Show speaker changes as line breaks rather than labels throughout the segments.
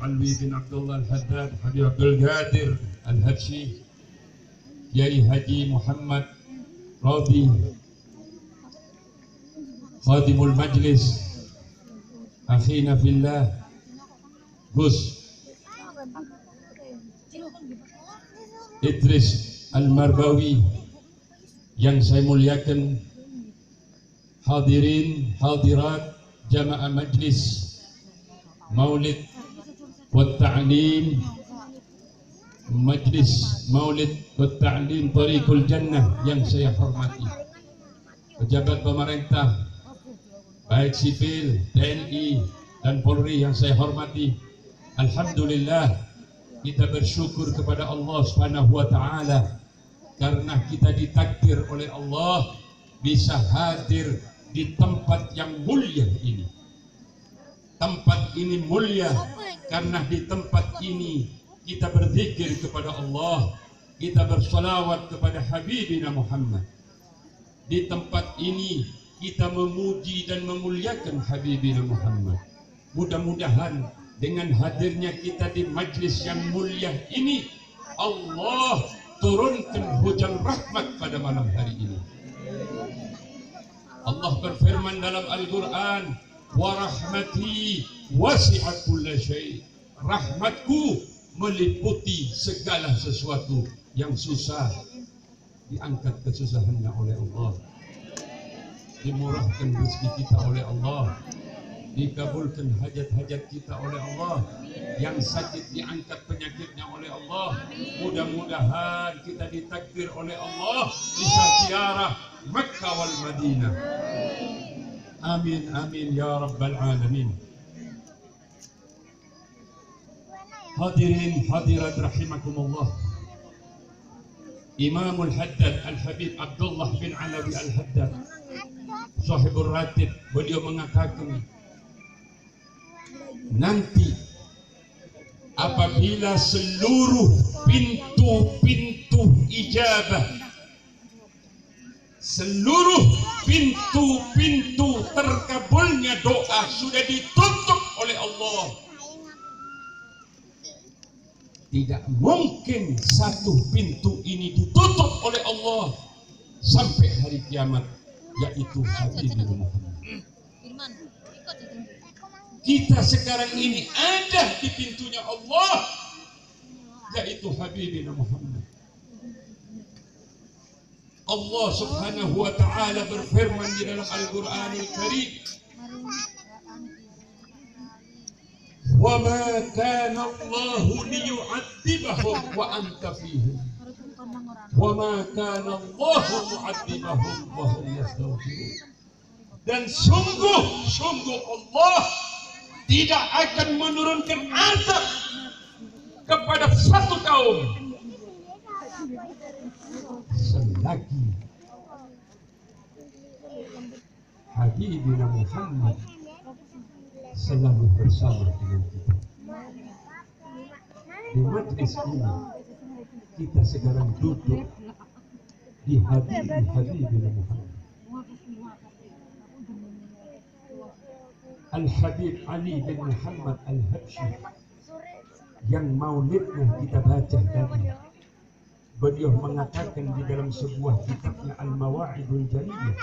Alwi bin Abdullah Al-Haddad, Habib Abdul Qadir Al-Habsyi, Kiai Haji Muhammad Rabi, Khadimul Majlis, Akhina Fillah, Gus Idris Al-Marbawi yang saya muliakan, hadirin hadirat jamaah majlis Maulid wa Ta'lim, Majlis Maulid wa Ta'lim Tariqul Jannah yang saya hormati, pejabat pemerintah baik sipil, TNI dan Polri yang saya hormati. Alhamdulillah, kita bersyukur kepada Allah Subhanahu wa taala karena kita ditakdir oleh Allah bisa hadir di tempat yang mulia ini. Tempat ini mulia karena di tempat ini kita berzikir kepada Allah, kita bersalawat kepada Habibina Muhammad. Di tempat ini kita memuji dan memuliakan Habibina Muhammad. Mudah-mudahan dengan hadirnya kita di majlis yang mulia ini, Allah turunkan hujan rahmat pada malam hari ini. Allah berfirman dalam Al-Quran, wa rahmati wasi'at kulla syai'. Rahmatku meliputi segala sesuatu. Yang susah diangkat kesusahannya oleh Allah, dimurahkan rezeki kita oleh Allah, dikabulkan hajat-hajat kita oleh Allah, yang sakit diangkat penyakitnya oleh Allah. Mudah-mudahan kita ditakdir oleh Allah bisa ziarah Makkah wal Madinah. Amin amin ya rabbal alamin. Hadirin hadirat rahimakumullah, Imamul Haddad Al-Habib Abdullah bin Alawi Al-Haddad Sahibul Ratib, beliau mengatakan nanti apabila seluruh pintu-pintu ijabah, seluruh pintu-pintu terkabulnya doa sudah ditutup oleh Allah, tidak mungkin satu pintu ini ditutup oleh Allah sampai hari kiamat, yaitu Habibina Muhammad. Kita sekarang ini ada di pintunya Allah, yaitu Habibina Muhammad. Allah Subhanahu wa taala berfirman di dalam Al-Qur'anul Karim, wa ma kana Allahu liyu'adzibahum wa anta fihim wa ma kana Allahu mu'adzibahum wa hum yastaghfirun. Dan sungguh Allah tidak akan menurunkan azab kepada satu kaum selagi Habibina Muhammad selalu bersama dengan kita. Di majlis ini kita sekarang duduk di Habibina Muhammad. Al-Habib Ali bin Muhammad Al-Habsyi yang maulidnya kita baca tadi. Beliau mengatakan di dalam sebuah kitabnya Al-Mawa'idul Jaliyah,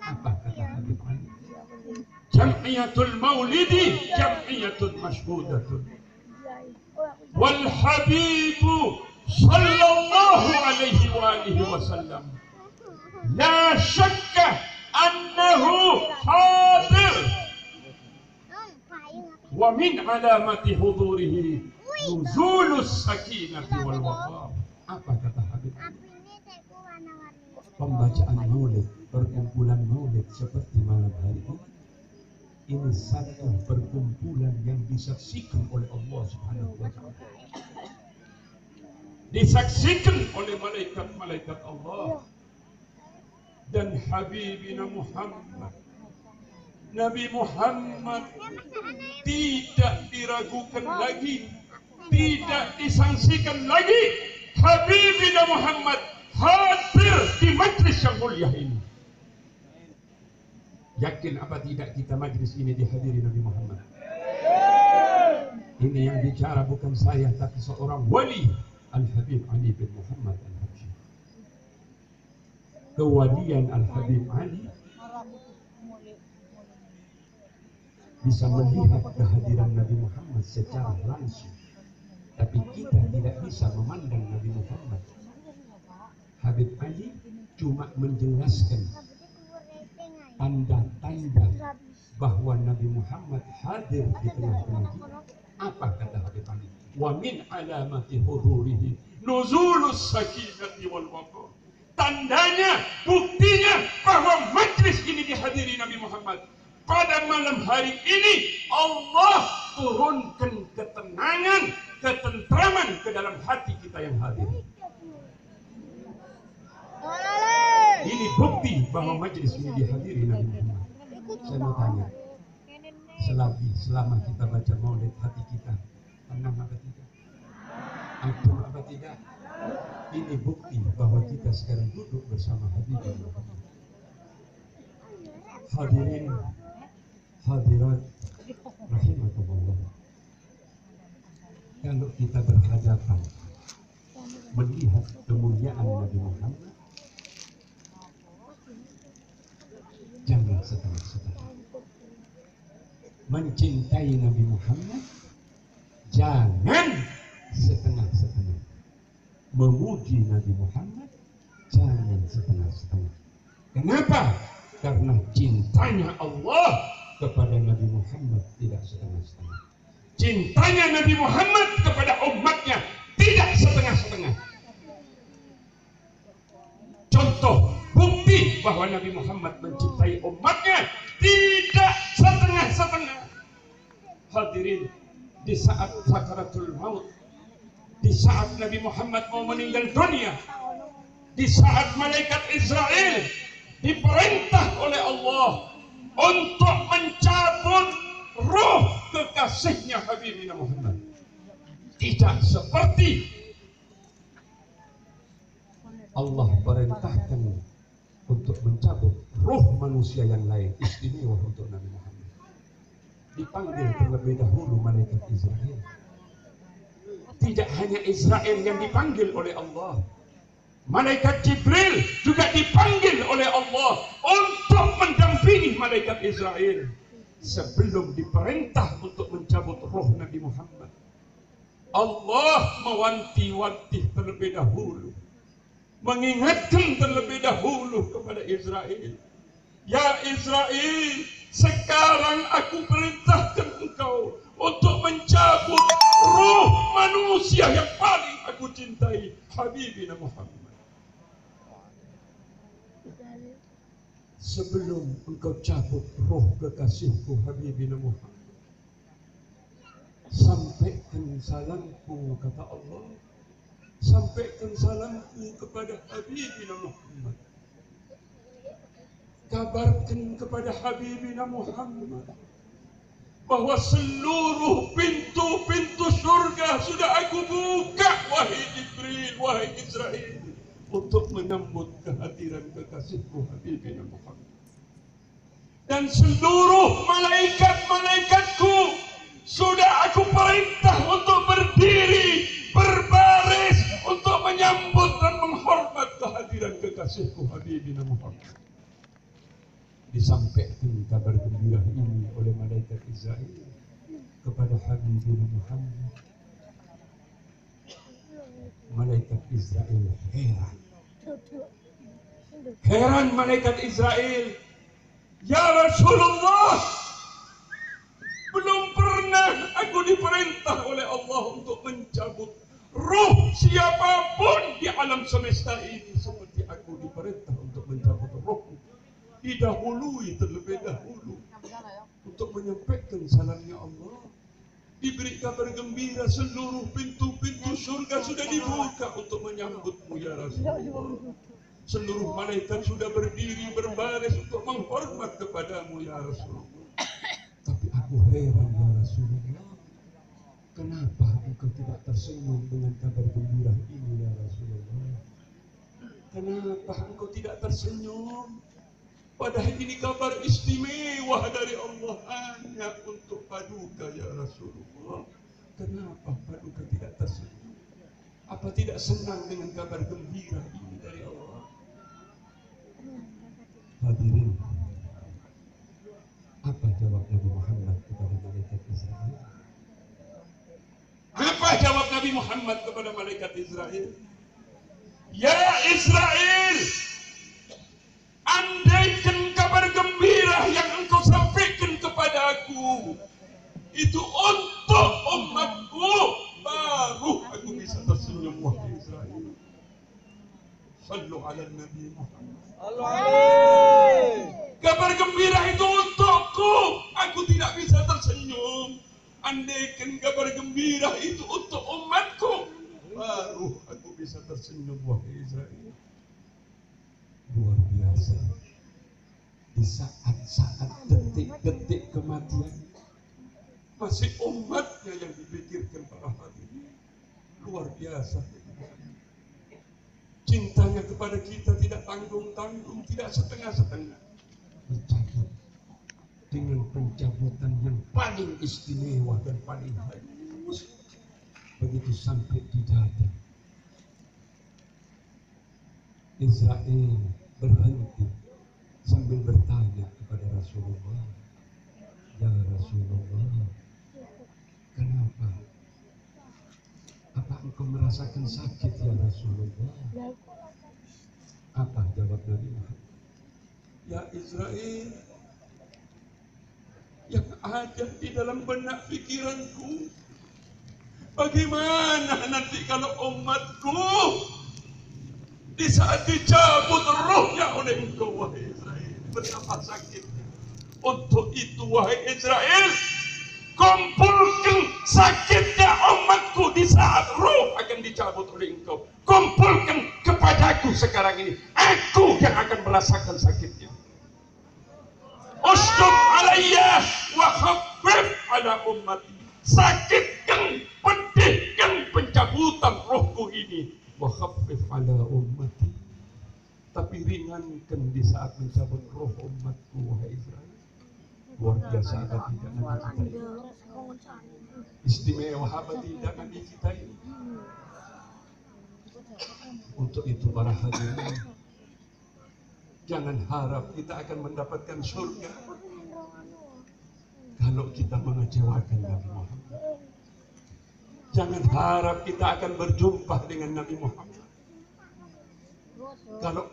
apa kata Habib Ali? Jam'iyatul maulidi jam'iyatun mashhudatun wal habibu sallallahu alaihi wa alihi wasallam la syakka annahu hadir wa min alamati hudurihi nuzulus sakinati wal waqar. Apa kata Habib? Pembacaan maulid, perkumpulan maulid seperti malam hari ini satu perkumpulan yang disaksikan oleh Allah Subhanahu wa taala, disaksikan oleh malaikat-malaikat Allah. Dan Habibina Muhammad, Nabi Muhammad tidak diragukan lagi, tidak disangsikan lagi. Habibina Muhammad hadir di majlis yang mulia ini. Yakin apa tidak kita majlis ini dihadiri Nabi Muhammad? Ini yang bicara bukan saya, tapi seorang wali, Al-Habib Ali bin Muhammad Al-Habsyi. Kewalian Al-Habib Ali bisa melihat kehadiran Nabi Muhammad secara langsung, tapi kita tidak bisa memandang Nabi Muhammad. Habib Ali cuma menjelaskan tanda-tanda bahwa Nabi Muhammad hadir di tengah-tengah kita. Apa kata Habib Ali? Wa min alamati hudurihi nuzulus sakinati wal waqar. Tandanya, buktinya bahwa majlis ini dihadiri Nabi Muhammad. Pada malam hari ini Allah turunkan ketenangan, ketentraman ke dalam hati kita yang hadir. Ini bukti bahwa majlis ini dihadiri Nabi Muhammad. Saya mau tanya, selama kita baca maulid, hati kita tenang apa tidak? Adem apa tidak? Ini bukti bahwa kita sekarang duduk bersama Habibie Muhammad. Hadirin, hadirat rahimakumullah. Kalau kita berhadapan melihat kemuliaan Nabi Muhammad, jangan setengah-setengah. Mencintai Nabi Muhammad, jangan setengah-setengah. Memuji Nabi Muhammad, jangan setengah-setengah. Kenapa? Karena cintanya Allah kepada Nabi Muhammad tidak setengah-setengah. Cintanya Nabi Muhammad kepada umatnya tidak setengah-setengah. Contoh, bukti bahwa Nabi Muhammad mencintai umatnya tidak setengah-setengah. Hadirin, di saat sakaratul maut, di saat Nabi Muhammad mau meninggal dunia, di saat malaikat Israel diperintah oleh Allah untuk mencabut ruh kekasihnya Habibina Muhammad, tidak seperti Allah perintahkan untuk mencabut ruh manusia yang lain istimewa untuk Nabi Muhammad. Dipanggil terlebih dahulu malaikat Israel. Tidak hanya Israel yang dipanggil oleh Allah, malaikat Jibril juga dipanggil oleh Allah untuk mendampingi malaikat Israel sebelum diperintah untuk mencabut roh Nabi Muhammad. Allah mewanti-wanti terlebih dahulu, mengingatkan terlebih dahulu kepada Israel. Ya Israel, sekarang aku perintahkan engkau untuk mencabut roh manusia yang paling aku cintai, Habibina Muhammad. Sebelum engkau cabut roh kekasihku Habibina Muhammad, sampaikan salamku, kata Allah, sampaikan salamku kepada Habibina Muhammad. Kabarkan kepada Habibina Muhammad bahwa seluruh pintu-pintu surga sudah aku buka, wahai Jibril, wahai Israel, untuk menyambut kehadiran kekasihku Habibina Muhammad. Dan seluruh malaikat-malaikatku sudah aku perintah untuk berdiri, berbaris, untuk menyambut dan menghormat kehadiran kekasihku Habibina Muhammad. Disampaikan kabar gembira ini oleh malaikat Israel kepada Habibina Muhammad. Malaikat Israel heran. Heran malaikat Israel. Ya Rasulullah, belum pernah aku diperintah oleh Allah untuk mencabut ruh siapapun di alam semesta ini seperti aku diperintah untuk mencabut ruh. Didahului terlebih dahulu untuk menyampaikan salamnya Allah. Diberi kabar gembira, seluruh pintu-pintu surga sudah dibuka untuk menyambutmu ya Rasulullah. Seluruh malaikat sudah berdiri berbaris untuk menghormat kepadamu ya Rasulullah. Tapi aku heran ya Rasulullah, kenapa engkau tidak tersenyum dengan kabar gembira ini ya Rasulullah? Kenapa engkau tidak tersenyum? Padahal ini kabar istimewa dari Allah hanya untuk paduka ya Rasulullah. Kenapa Paduka tidak tersenyum? Apa tidak senang dengan kabar gembira ini dari Allah? Hadirin, apa jawab Nabi Muhammad kepada malaikat Israel? Apa jawab Nabi Muhammad kepada malaikat Israel? Ya Israel, andaikan kabar gembira yang engkau sampaikan kepada aku itu untuk umatku, baru aku bisa tersenyum. Wahai Israel, sallu ala Nabi Muhammad. Kabar gembira itu untukku, aku tidak bisa tersenyum. Andaikan kabar gembira itu untuk umatku, baru aku bisa tersenyum. Wahai Israel, luar biasa. Di saat-saat detik-detik kematian, masih umatnya yang dipikirkan para hadirin. Luar biasa. Cintanya kepada kita tidak tanggung-tanggung, tidak setengah-setengah. Dicabut dengan pencabutan yang paling istimewa dan paling halus. Begitu sampai di dada, Israel berhenti sambil bertanya kepada Rasulullah, ya Rasulullah, kenapa? Apa engkau merasakan sakit ya Rasulullah? Apa jawab Nabi Muhammad? Ya Israel, yang ada di dalam benak pikiranku, bagaimana nanti kalau umatku di saat dicabut rohnya oleh engkau, wahai Israel, betapa sakitnya. Untuk itu, wahai Israel, kumpulkan sakitnya umatku di saat roh akan dicabut oleh engkau. Kumpulkan kepadaku sekarang ini. Aku yang akan merasakan sakitnya. Usdud alayya wa khaffif ala ummati. Sakitkan, pedihkan pencabutan rohku ini. Wa khaffif ala ummati. Tapi ringankan di saat mencabut roh umatku, wahai Israel. Luar biasa apa tidak Nabi kita ini? Istimewa apa tidak Nabi kita ini? Untuk itu para hadirin, jangan harap kita akan mendapatkan surga kalau kita mengecewakan Nabi Muhammad. Jangan harap kita akan berjumpa dengan Nabi Muhammad kalau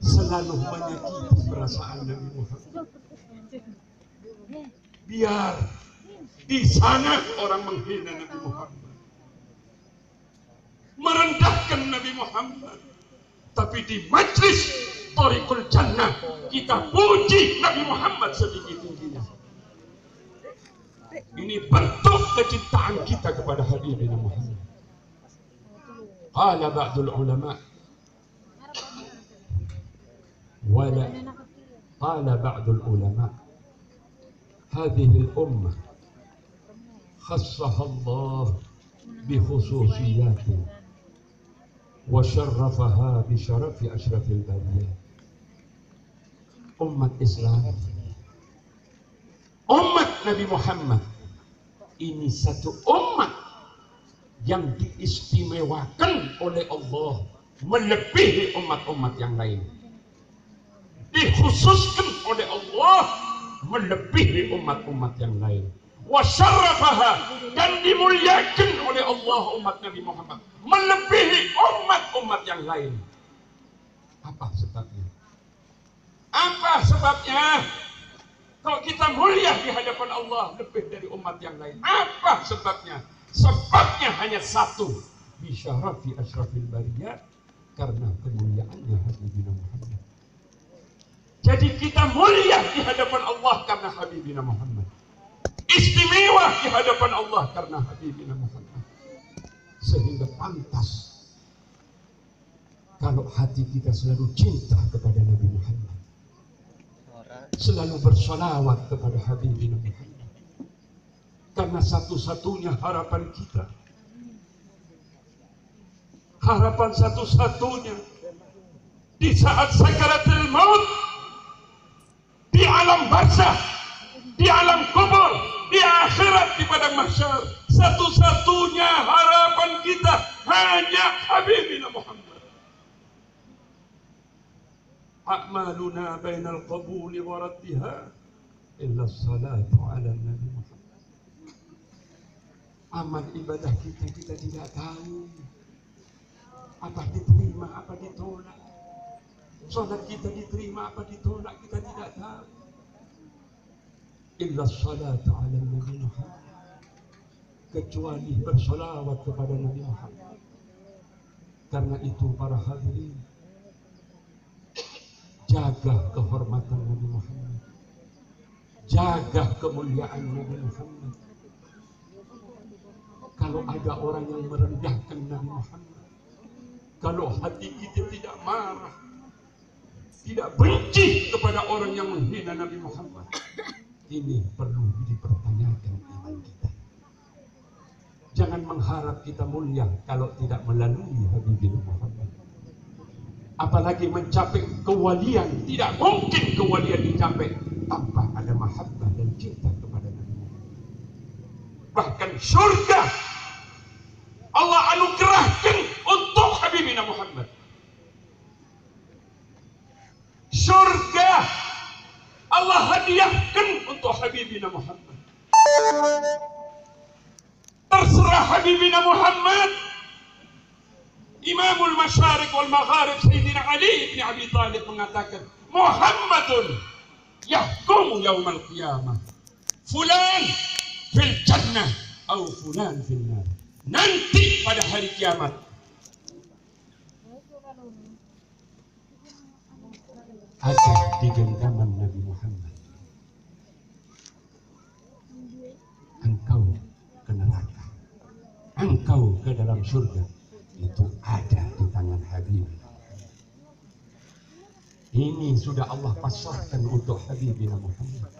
selalu menyakiti perasaan Nabi Muhammad. Biar di sana orang menghina Nabi Muhammad, merendahkan Nabi Muhammad, tapi di majlis Thariqul Jannah kita puji Nabi Muhammad setinggi-tingginya. Ini bentuk kecintaan kita kepada Habibina Muhammad. Qala ba'dul ulama wala qala ba'dul ulama hadhihi al-ummah khassaha Allah bi khususiyatin wa syarrafaha bi syarafi asyrafil bariyah. Umat Islam, umat Nabi Muhammad ini satu umat yang diistimewakan oleh Allah melebihi umat-umat yang lain. Dikhususkan oleh Allah melebihi umat-umat yang lain. Wasyarafaha, dan dimuliakan oleh Allah umat Nabi Muhammad melebihi umat-umat yang lain. Apa sebabnya? Apa sebabnya? Kalau kita mulia di hadapan Allah lebih dari umat yang lain, apa sebabnya? Sebabnya hanya satu, bisyarafi asyrafil bariyah, karena kemuliaannya Habibina Muhammad. Jadi kita mulia di hadapan Allah karena Habibina Muhammad. Istimewa di hadapan Allah karena Habibina Muhammad. Sehingga pantas kalau hati kita selalu cinta kepada Nabi Muhammad, selalu bersolawat kepada Habibina Muhammad. Karena satu-satunya harapan kita, harapan satu-satunya di saat sakaratul maut, di alam barzakh, di alam kubur, di akhirat, di padang mahsyar, Satu-satunya harapan kita hanya Habibina Muhammad. A'maluna bainal qabuli wa raddiha illa salatu ala Nabi Muhammad. Amal ibadah kita tidak tahu apa diterima, apa ditolak. Salat kita diterima, apa ditolak, kita tidak tahu. Illa salatu ala Nabi Muhammad, kecuali bersolawat kepada Nabi Muhammad. Karena itu para hadirin, jaga kehormatan Nabi Muhammad, jaga kemuliaan Nabi Muhammad. Kalau ada orang yang merendahkan Nabi Muhammad, kalau hati kita tidak marah, tidak benci kepada orang yang menghina Nabi Muhammad, ini perlu dipertanyakan iman kita. Jangan mengharap kita mulia kalau tidak melalui Habibina Muhammad. Apalagi mencapai kewalian, tidak mungkin kewalian dicapai tanpa ada mahabbah dan cinta kepada Nabi Muhammad. Bahkan surga Allah anugerahkan untuk Habibina Muhammad. Surga Allah hadiahkan untuk Habibina Muhammad. Terserah Habibina Muhammad. Imamul Masyariq wal Magharib Sayyidina Ali bin Abi Thalib mengatakan, Muhammadun yahkumu yaumal qiyamah, fulan fil jannah atau fulan fil nar. Nanti pada hari kiamat ada di genggaman Nabi Muhammad, engkau ke neraka, engkau ke dalam surga, itu ada di tangan Habib. Ini sudah Allah pasrahkan untuk Habibina Muhammad.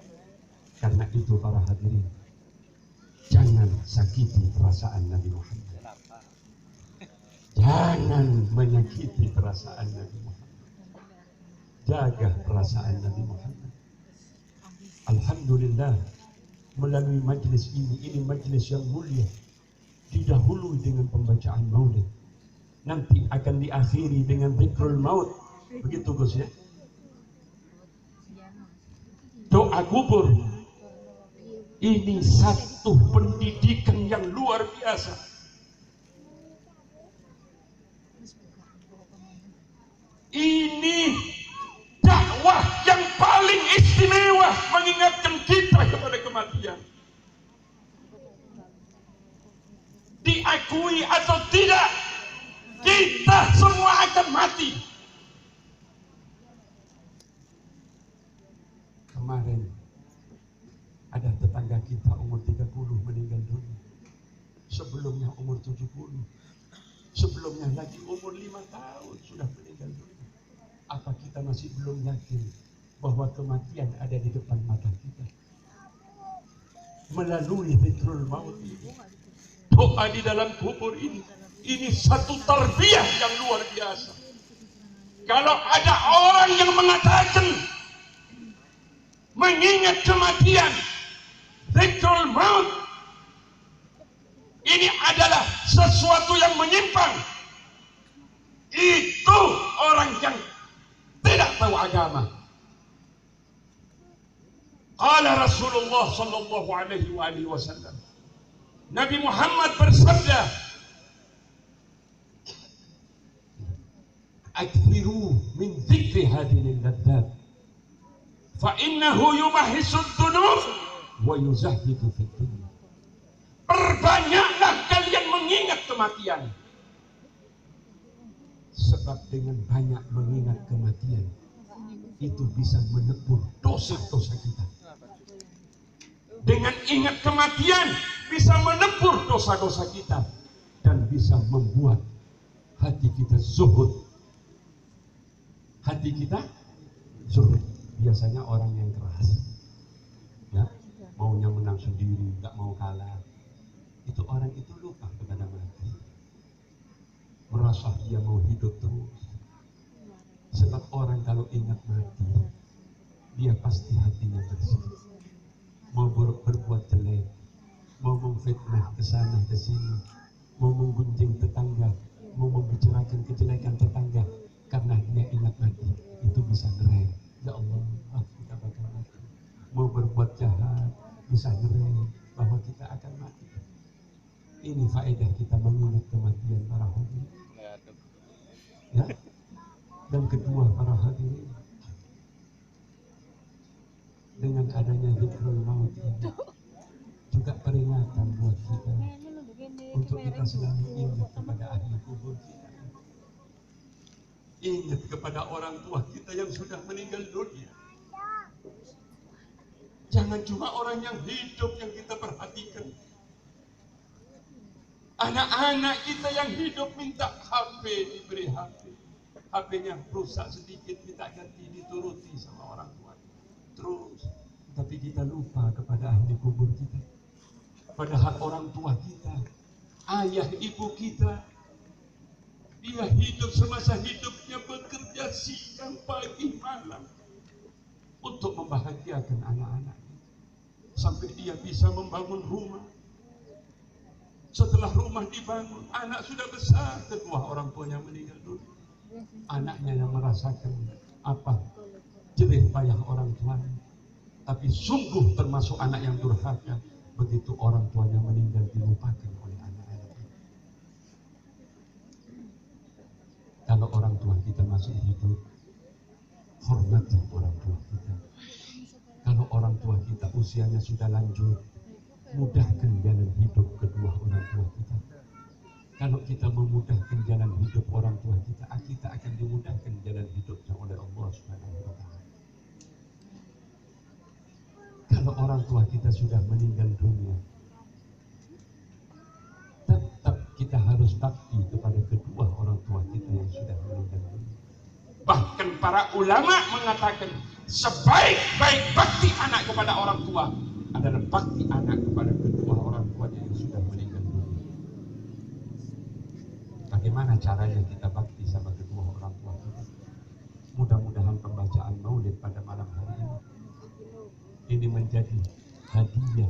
Karena itu para hadirin, jangan sakiti perasaan Nabi Muhammad, jangan menyakiti perasaan Nabi Muhammad, jaga perasaan Nabi Muhammad. Alhamdulillah, melalui majlis ini majlis yang mulia, didahului dengan pembacaan maulid, nanti akan diakhiri dengan zikrul maut. Begitu Gus ya, doa kubur. Ini satu pendidikan yang luar biasa. Ini dakwah yang paling istimewa, mengingatkan kita kepada kematian. Diakui atau tidak, kita semua akan mati. Kemarin ada tetangga kita umur 30 meninggal dunia. Sebelumnya umur 70. Sebelumnya lagi umur 5 tahun sudah meninggal dunia. Apa kita masih belum yakin bahwa kematian ada di depan mata kita? Melalui zikrul maut ini, doa di dalam kubur ini satu tarbiyah yang luar biasa. Kalau ada orang yang mengatakan mengingat kematian, zikrul maut ini adalah sesuatu yang menyimpang, itu orang yang tidak tahu agama. Qala Rasulullah sallallahu alaihi wasallam, Nabi Muhammad bersabda, "Aktsiru min dzikri hadhil ladzat, fa innahu yumahhisu dzunub wa yuzahhidu fid dunya." Perbanyaklah kalian mengingat kematian, sebab dengan banyak mengingat kematian itu bisa menebur dosa-dosa kita. Dengan ingat kematian bisa menebur dosa-dosa kita dan bisa membuat hati kita zuhud. Hati kita zuhud. Biasanya orang yang keras, ya, maunya menang sendiri, nggak mau kalah. Itu orang itu lupa kepada mati. Merasa dia mau hidup terus. Sebab orang kalau ingat mati, dia pasti hatinya bersih. Mau berbuat jelek, mau memfitnah ke sana ke sini, mau menggunjing tetangga, mau membicarakan kejelekan tetangga, karena dia ingat mati, itu bisa ngerem. Ya Allah, kita bakal mati. Mau berbuat jahat, bisa ngerem bahwa kita akan mati. Ini faedah kita mengingat kematian para hadirin. Ya. Dan kedua para hadirin, dengan adanya dzikrul maut ini juga peringatan buat kita untuk kita selalu ingat kepada ahli kubur kita, ingat kepada orang tua kita yang sudah meninggal dunia. Jangan cuma orang yang hidup yang kita perhatikan. Anak-anak kita yang hidup minta HP, diberi HP. HP-nya rusak sedikit, minta ganti, dituruti sama orang tua. Terus, tapi kita lupa kepada ahli kubur kita. Padahal orang tua kita, ayah ibu kita, dia hidup semasa hidupnya bekerja siang, pagi, malam untuk membahagiakan anak-anaknya. Sampai dia bisa membangun rumah. Setelah rumah dibangun, anak sudah besar, kedua orang tuanya meninggal dunia. Anaknya yang merasakan apa jerih payah orang tuanya. Tapi sungguh termasuk anak yang durhaka, begitu orang tuanya meninggal dilupakan oleh anak-anaknya. Kalau orang tua kita masih hidup, hormati orang tua kita. Kalau orang tua kita usianya sudah lanjut, mudahkan jalan hidup kedua orang tua kita. Kalau kita memudahkan jalan hidup orang tua kita akan dimudahkan jalan hidupnya oleh Allah Subhanahu wa Ta'ala. Kalau orang tua kita sudah meninggal dunia, tetap kita harus bakti kepada kedua orang tua kita yang sudah meninggal dunia. Bahkan para ulama mengatakan sebaik-baik bakti anak kepada orang tua adalah bakti anak kepada kedua orang tuanya yang sudah meninggal dunia. Bagaimana caranya kita bakti sama kedua orang tua kita? Mudah-mudahan pembacaan maulid pada malam hari ini menjadi hadiah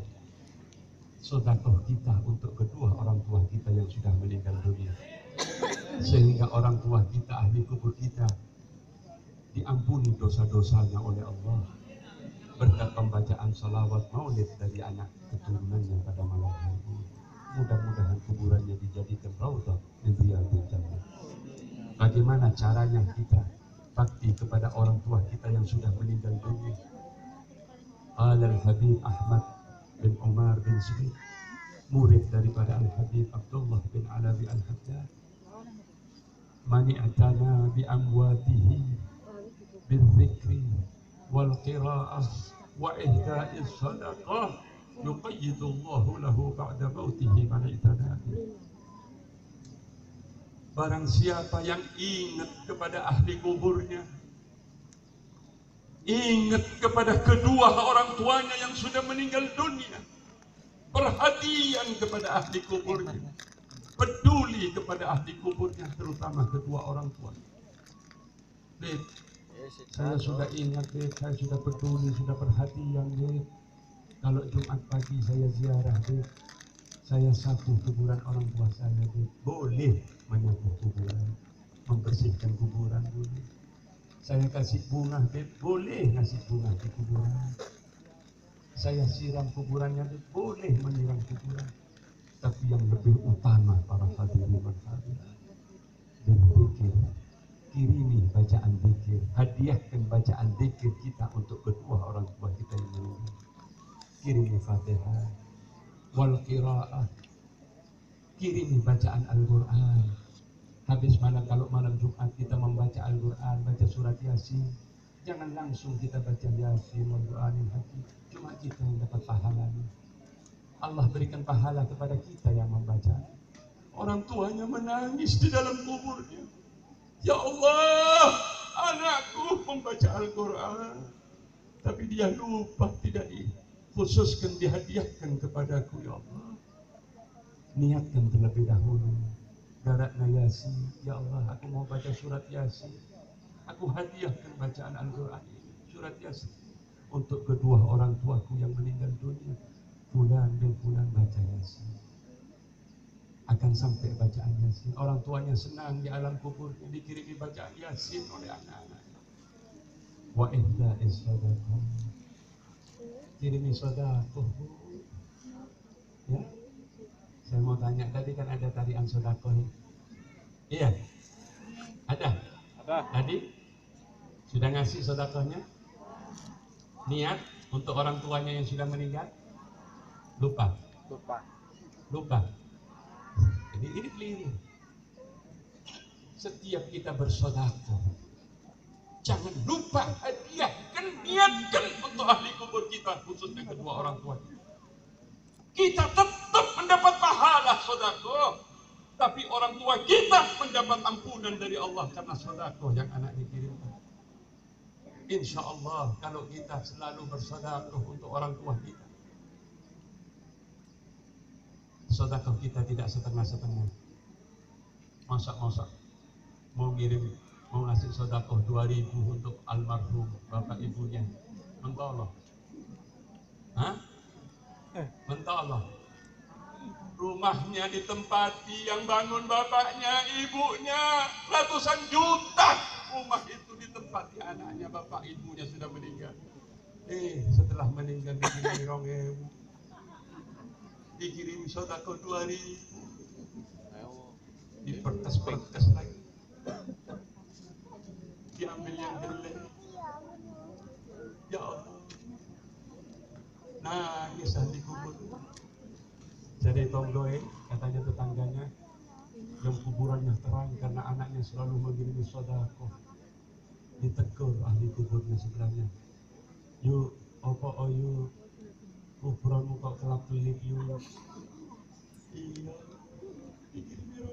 sedekah kita untuk kedua orang tua kita yang sudah meninggal dunia, sehingga orang tua kita, ahli kubur kita, diampuni dosa-dosanya oleh Allah berkat pembacaan salawat maulid dari anak keturunannya pada malam hari ini. Mudah-mudahan kuburannya dijadikan raudhah min riyadhil jannah. Bagaimana caranya kita bakti kepada orang tua kita yang sudah meninggal dunia? Al-Habib Ahmad bin Umar bin Zubair, murid daripada Al-Habib Abdullah bin Alawi Al-Haddad, mani'atana bi amwatihi bil zikri wal qira'ah wa ihda'i's sadaqah yuqayyidullahu lahu ba'da mautihi mani'atana. Barang siapa yang ingat kepada ahli kuburnya, ingat kepada kedua orang tuanya yang sudah meninggal dunia, perhatian kepada ahli kuburnya, peduli kepada ahli kuburnya, terutama kedua orang tuanya. Beb, saya sudah ingat, Beb, saya sudah peduli, sudah perhatian, Beb. Kalau Jumat pagi saya ziarah, Beb, saya sapu kuburan orang tua saya, Beb. Boleh menyapu kuburan, membersihkan kuburan, boleh. Saya kasih bunga, Beb, boleh ngasih bunga di kuburan. Saya siram kuburannya, Beb, boleh menyiram kuburan. Tapi yang lebih utama para hadirin dan hadirat, berzikir, kirimi bacaan zikir, hadiahkan bacaan zikir kita untuk kedua orang tua kita yang meninggal. Kirimi Fatihah wal qiraah, kirimi bacaan Al-Quran. Habis malam, kalau malam Jumat kita membaca Al-Quran, baca surat Yasin, jangan langsung kita baca Yasin wal Qur'anil Hakim, cuma kita yang dapat pahalanya. Allah berikan pahala kepada kita yang membaca. Orang tuanya menangis di dalam kuburnya. Ya Allah, anakku membaca Al-Quran, tapi dia lupa, tidak dikhususkan, dihadiahkan kepadaku. Ya Allah, niatkan terlebih dahulu. Daratna Yasin, ya Allah, aku mau baca surat Yasin. Aku hadiahkan bacaan Al-Quran ini, surat Yasin, untuk kedua orang tuaku yang meninggal dunia. Fulan bin Fulan baca Yasin. Akan sampai bacaan Yasin. Orang tuanya senang di alam kuburnya dikirimi bacaan Yasin oleh anak-anaknya. Wa ihda'is sadaqah. Kirimi sedekah, Bu. Ya. Saya mau tanya, tadi kan ada tarian sedekah. Iya. Ada? Tadi sudah ngasih sedekahnya? Niat untuk orang tuanya yang sudah meninggal? Lupa. Jadi ini keliru. Setiap kita bersedekah, jangan lupa hadiahkan, niatkan untuk ahli kubur kita, khususnya kedua orang tua kita. Kita tetap mendapat pahala sedekah, tapi orang tua kita mendapat ampunan dari Allah karena sedekah yang anak dikirimkan. Insya Allah kalau kita selalu bersedekah untuk orang tua kita, sedekah kita tidak setengah-setengah. Masa mau ngasih sedekah 2.000 untuk almarhum bapak ibunya, mentolong. Mentolong. Rumahnya ditempati, yang bangun bapaknya, ibunya, ratusan juta. Rumah itu ditempati anaknya, bapak ibunya sudah meninggal. Setelah meninggal dikirimi 2.000, dikirimi sedekah 2.000, diperkes lagi, diambil yang jelek. Ya Allah, nangis ahli kubur. Jadi tonggoe, katanya tetangganya, yang kuburannya terang karena anaknya selalu mengirim sedekah. Ditegur ahli kuburnya sebelahnya, yuk apa yuk kuburanmu kok kelap kelip yuk. Iya, dikirimi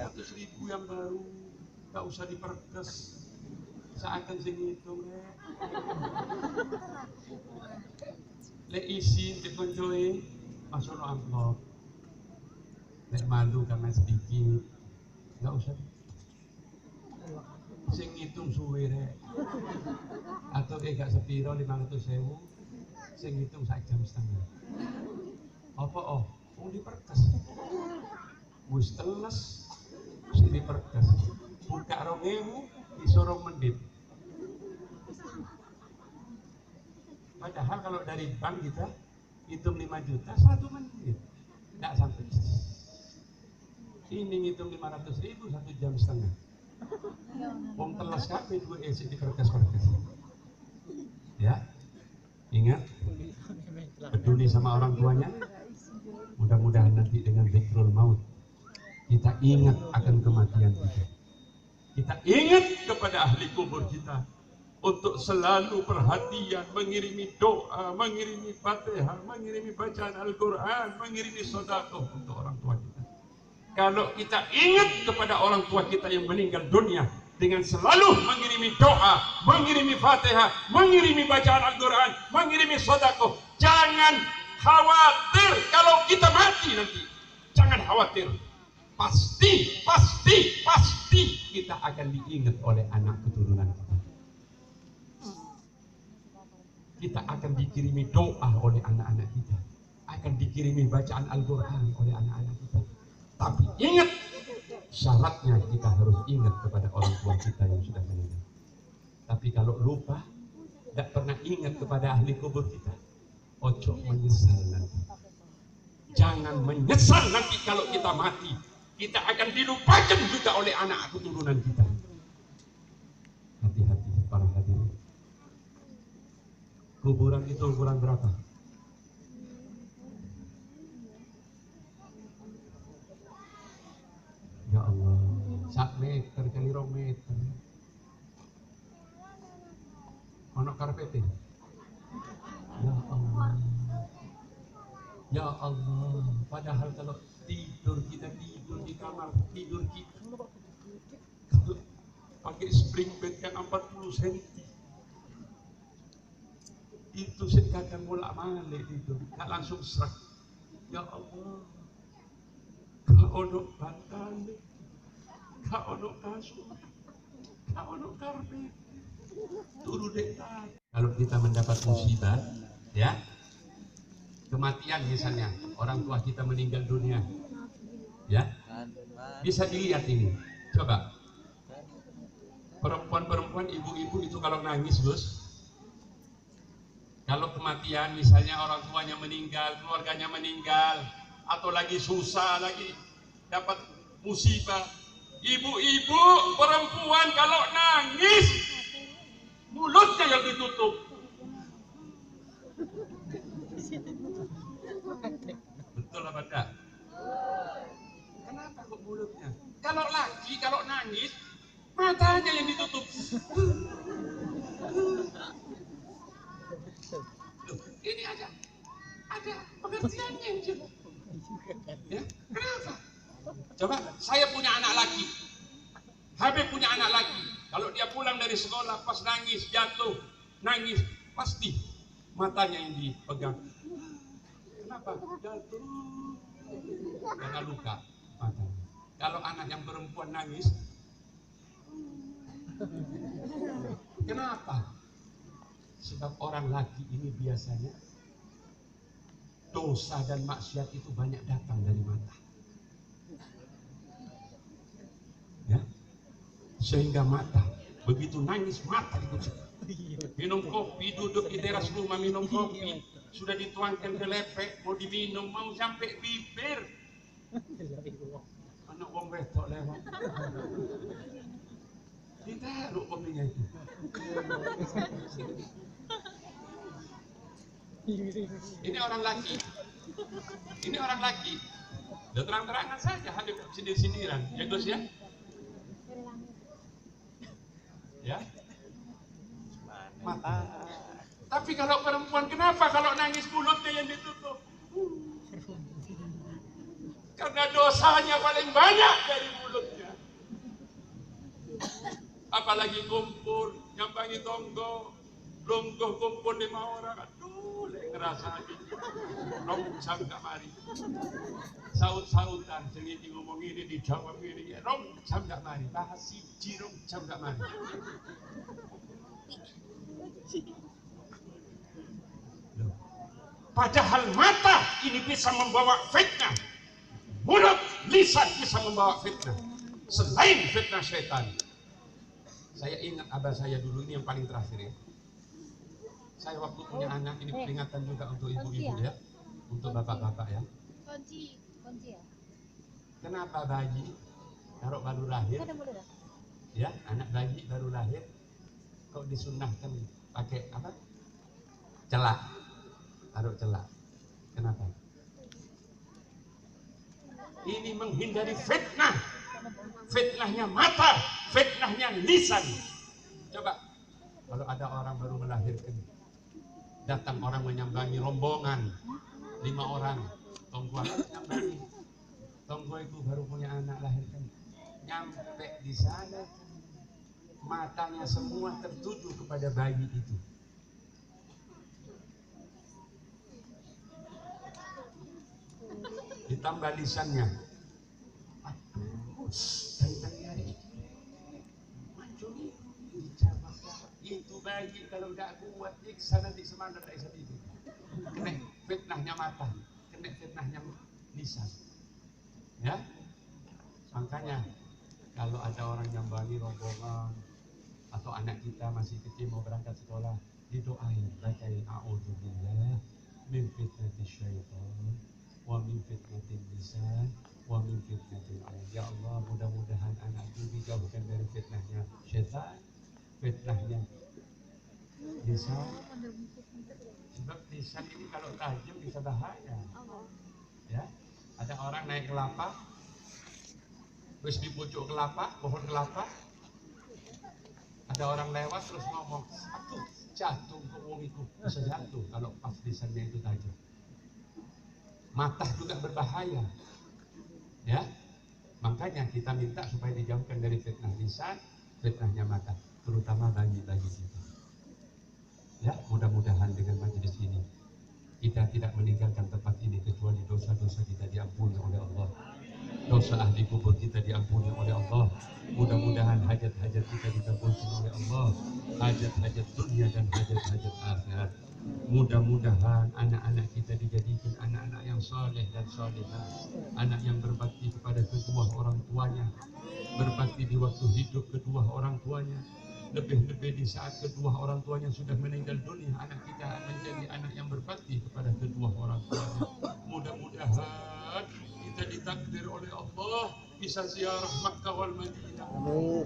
100.000 yang baru, gak usah diperkes. Seakan sing ngitung lek isi di koncoe masuk no amplop. Lek malu karena sedikit, gak usah. Sing ngitung suwe rek. Atau gak sepiro 500.000, sing ngitung 1 jam setengah. Apa mau diperkes. Wis teles sing diperkes. Buka 2.000 disuruh mendit. Padahal kalau dari bank kita hitung 5 juta 1 menit, tidak sampai. Ini ngitung 500.000 1 jam setengah. Wong teles kabeh duwe esik diperkes-perkes. Ya, ingat, peduli sama orang tuanya. Mudah-mudahan nanti dengan dzikrul maut kita ingat akan kematian kita. Kita ingat kepada ahli kubur kita untuk selalu perhatian, mengirimi doa, mengirimi Fatihah, mengirimi bacaan Al-Quran, mengirimi sedekah untuk orang tua kita. Kalau kita ingat kepada orang tua kita yang meninggal dunia dengan selalu mengirimi doa, mengirimi Fatihah, mengirimi bacaan Al-Quran, mengirimi sedekah, jangan khawatir kalau kita mati nanti. Jangan khawatir. Pasti kita akan diingat oleh anak keturunan kita. Kita akan dikirimi doa oleh anak-anak kita, akan dikirimi bacaan Al-Quran oleh anak-anak kita. Tapi ingat, syaratnya kita harus ingat kepada orang tua kita yang sudah meninggal. Tapi kalau lupa, tidak pernah ingat kepada ahli kubur kita, ojo menyesal nanti. Jangan menyesal nanti kalau kita mati. Kita akan dilupakan juga oleh anak keturunan kita. Hati-hati para hadirin. Kuburan itu ukuran berapa? Ya Allah, 1 meter kali 2 meter. Ono karpete. Ya Allah. Ya Allah, padahal kalau tidur kita tidur di kamar tidur kita kalau pakai spring bed kan 40 cm itu sekadang bolak-balik tidur, gak langsung serak. Ya Allah, gak ono bantal, gak ono kasur, Ono karpet. Turu dekat. Kalau kita mendapat musibah, ya, kematian misalnya, orang tua kita meninggal dunia, ya, bisa dilihat ini. Coba, perempuan-perempuan, ibu-ibu itu kalau nangis, Gus, kalau kematian misalnya orang tuanya meninggal, keluarganya meninggal, atau lagi susah, lagi dapat musibah, ibu-ibu, perempuan kalau nangis, mulutnya yang ditutup. Betul apa enggak? Kenapa kok mulutnya? Kalau laki, kalau nangis, matanya yang ditutup. Loh, ini ada pengertiannya. Ya, kenapa? Coba, saya punya anak laki, Habib punya anak laki. Kalau dia pulang dari sekolah, pas nangis, jatuh, nangis, pasti matanya yang dipegang. Kenapa? Jatuh, karena luka matanya. Kalau anak yang perempuan nangis, kenapa? Sebab orang laki ini biasanya dosa dan maksiat itu banyak datang dari mata. Ya, sehingga mata begitu nangis mata dikucuk. Minum kopi, duduk di teras rumah minum kopi, sudah dituangkan ke lepek, mau diminum, mau sampai bibir, anak wong wedok lewat, ditaruh kopinya itu. Ini orang laki, ini orang laki. Udah terang-terangan saja, Habib sindir-sindiran, ya Gus ya. Ya, mata. Tapi kalau perempuan, kenapa kalau nangis mulutnya yang ditutup? Karena dosanya paling banyak dari mulutnya. Apalagi kumpul, nyambangi tonggo, lungguh kumpul 5 orang, aduh, ngerasa gitu. Rong jam gak mari. Saut-sautan, sini ngomong ini, dijawab ini, rong jam gak mari. Bahas siji, rong jam gak mari. Padahal mata ini bisa membawa fitnah, mulut, lisan bisa membawa fitnah. Selain fitnah syaitan. Saya ingat abah saya dulu, ini yang paling terakhir ya. Saya waktu punya anak, ini peringatan juga untuk ibu-ibu ya, untuk bapak-bapak ya. Kunci ya. Kenapa bayi kalau baru lahir, ya anak bayi baru lahir, kok disunnahkan pakai apa? Celak, taruh celak. Kenapa? Ini menghindari fitnah, fitnahnya mata, fitnahnya lisan. Coba, kalau ada orang baru melahirkan, datang orang menyambangi rombongan, 5 orang, tonggo menyambangi, tonggo itu baru punya anak lahirkan, nyampe di sana, matanya semua tertuju kepada bayi itu. Ditambah lisannya, aduh, dari hari mancuni dijawab itu bayi kalau nggak kuat iksa nanti semana tak bisa tidur. Kena fitnahnya mata, kena fitnahnya lisan. Ya, makanya kalau ada orang nyambangi rombongan atau anak kita masih kecil mau berangkat sekolah, didoain, bacain a'udzubillah min fitnatis syaitan wa min fitnatil lisan wa min fitnatil ain. Ya Allah, mudah-mudahan anak itu dijauhkan dari fitnahnya syaitan, fitnahnya lisan. Sebab lisan ini kalau tajam bisa bahaya. Ya, ada orang naik kelapa, terus di pucuk kelapa, pohon kelapa, ada orang lewat terus ngomong, aduh jatuh ke wong itu, bisa jatuh kalau pas lisannya itu tajam. Mata juga berbahaya, ya. Makanya kita minta supaya dijauhkan dari fitnah lisan, fitnahnya mata, terutama bagi kita. Ya, mudah-mudahan dengan majelis ini kita tidak meninggalkan tempat ini kecuali dosa-dosa kita diampuni oleh Allah. dosa ahli kubur kita diampuni oleh Allah. Mudah-mudahan hajat-hajat kita dikabulkan oleh Allah, hajat-hajat dunia dan hajat-hajat akhirat. Mudah-mudahan anak-anak kita dijadikan anak-anak yang saleh dan salihah, anak yang berbakti kepada kedua orang tuanya, berbakti di waktu hidup kedua orang tuanya, lebih-lebih di saat kedua orang tuanya sudah meninggal dunia, anak kita menjadi anak yang berbakti kepada kedua orang tuanya. Mudah-mudahan kita ditakdir oleh Allah bisa ziarah Makkah wal Madinah.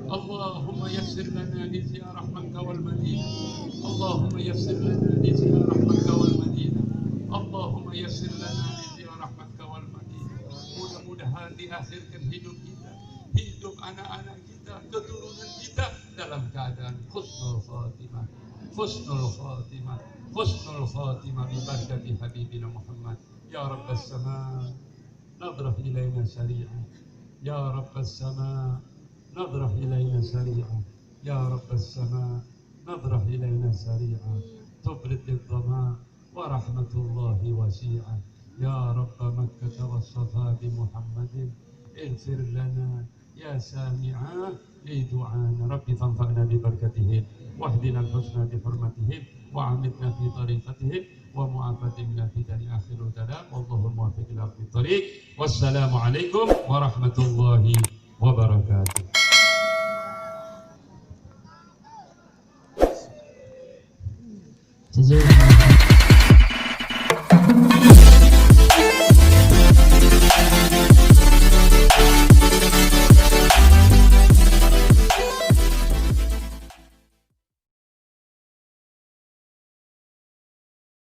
Allahumma yassir lana di ziarah Makkah wal Madinah. Allahumma yassir lana di ziarah Makkah wal Madinah. Allahumma yassir lana di ziarah Makkah wal Madinah. Mudah-mudahan diakhirkan hidup kita, hidup anak-anak kita, keturunan kita dalam keadaan husnul khatimah, husnul khatimah, husnul khatimah bi barakati habibina Muhammad. Ya Rabbas sama nadrah ilaina syari'ah. Ya Rabbas sama nadrah ilaina syari'ah. Ya Rabbas sama nadrah ilaina syari'ah. Tubrid lidhama wa rahmatullahi wasi'ah. Ya Rabb Makkah was Safa bi Muhammadin اغفر لنا يا سامعا لدعانا ربي فانفعنا ببركتهم واهدنا الحسنى بحرمتهم وعمدنا في طريقتهم ومعافاة منا في دار آخر الكلام والله الموفق إلى الطريق والسلام عليكم ورحمة الله وبركاته.